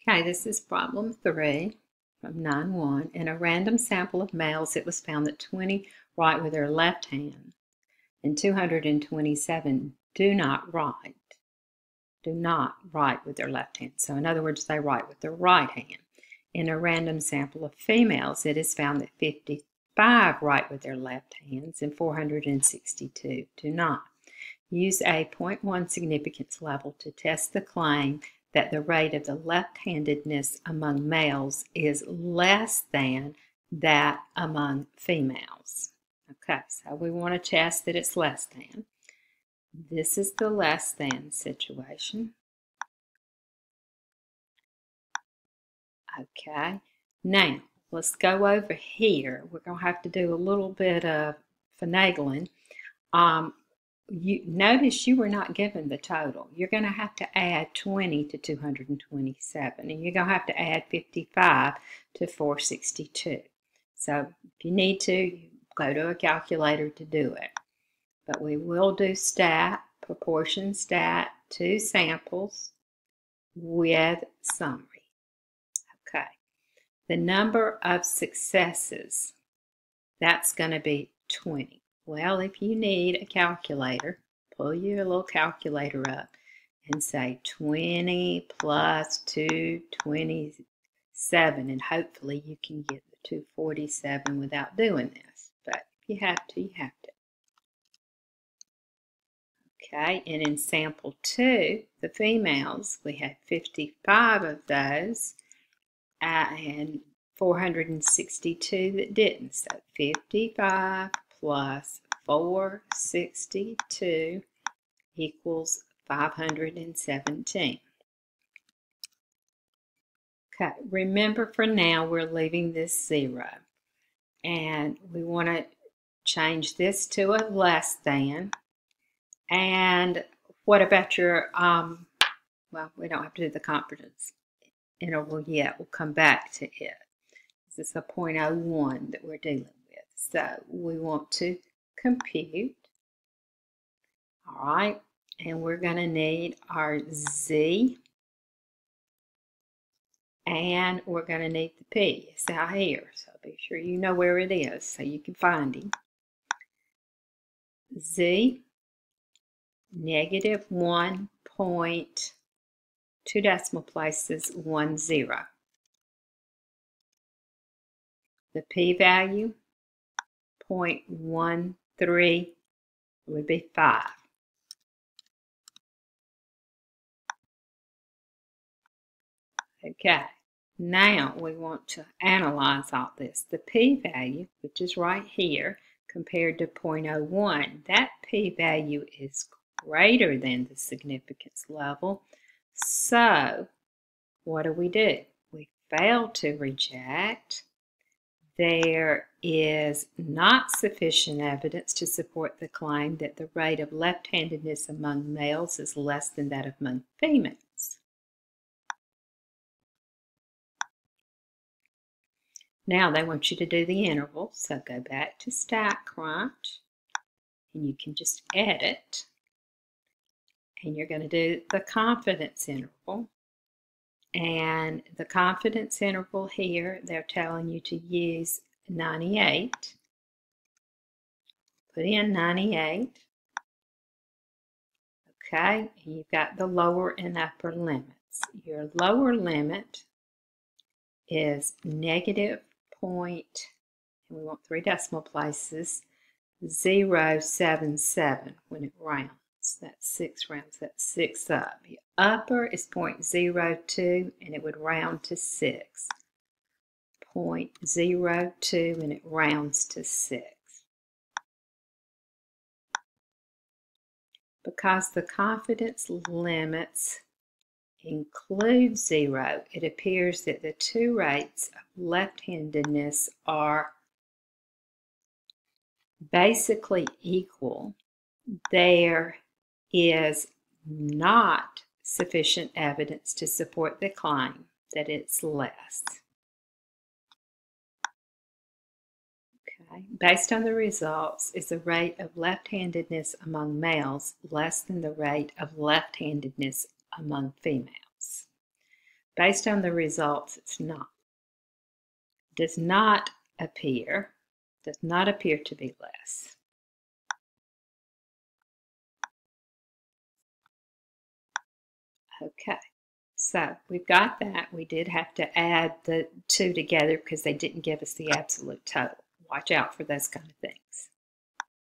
Okay, this is problem 3 from 9-1. In a random sample of males, it was found that 20 write with their left hand and 227 do not write with their left hand. So in other words, they write with their right hand. In a random sample of females, it is found that 55 write with their left hands and 462 do not. Use a 0.1 significance level to test the claim that the rate of the left-handedness among males is less than that among females. Okay, so we want to test that it's less than. This is the less than situation. Okay, now let's go over here. We're going to have to do a little bit of finagling. You notice you were not given the total. You're going to have to add 20 to 227, and you're going to have to add 55 to 462. So if you need to, you go to a calculator to do it. But we will do stat, proportion stat, 2 samples with summary. Okay. The number of successes, that's going to be 20. Well, if you need a calculator, pull your little calculator up and say 20 plus 227, and hopefully you can get the 247 without doing this. But if you have to, you have to. Okay, and in sample 2, the females, we had 55 of those and 462 that didn't. So 55 plus 462 equals 517. Okay, remember for now we're leaving this 0. And we want to change this to a less than. And what about your, well, we don't have to do the confidence interval yet. We'll come back to it. This is a 0.01 that we're dealing with. So we want to compute. All right, and we're going to need our Z, and we're going to need the P. It's out here, so be sure you know where it is so you can find him. Z, negative 1.2 decimal places 10. The p-value, 0.13, would be 5. Okay, now we want to analyze all this. The p-value, which is right here, compared to 0.01, that p-value is greater than the significance level. So what do? We fail to reject. There is not sufficient evidence to support the claim that the rate of left-handedness among males is less than that among females. Now they want you to do the interval, so go back to StatCrunch, and you can just edit, and you're going to do the confidence interval. And the confidence interval here, they're telling you to use 98. Put in 98. Okay, and you've got the lower and upper limits. Your lower limit is negative point, and we want 3 decimal places, 0.77 when it rounds. That's 6 rounds, that's 6 up. The upper is 0.02, and it would round to 6. 0.02, and it rounds to 6. Because the confidence limits include 0, it appears that the 2 rates of left-handedness are basically equal. There is not sufficient evidence to support the claim that it's less. Okay. Based on the results, is the rate of left-handedness among males less than the rate of left-handedness among females? Based on the results, it's not. Does not appear to be less. Okay, so we've got that. We did have to add the two together because they didn't give us the absolute total. Watch out for those kind of things.